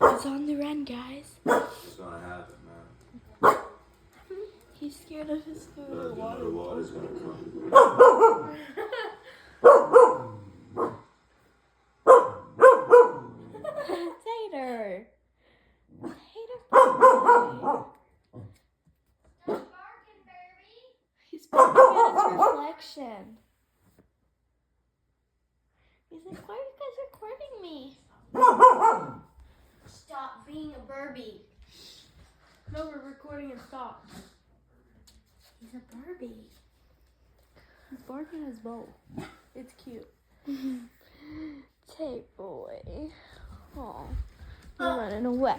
He's on the run, guys. It's gonna happen, man. He's scared of his food. The water's gonna come. Tater. Tater. Boy. He's barking at his reflection. He's like, why are you guys recording me? Stop being a Barbie. No, we're recording and stop. He's a Barbie. He's barking at his bowl. It's cute. Tay boy. Oh, you're running away.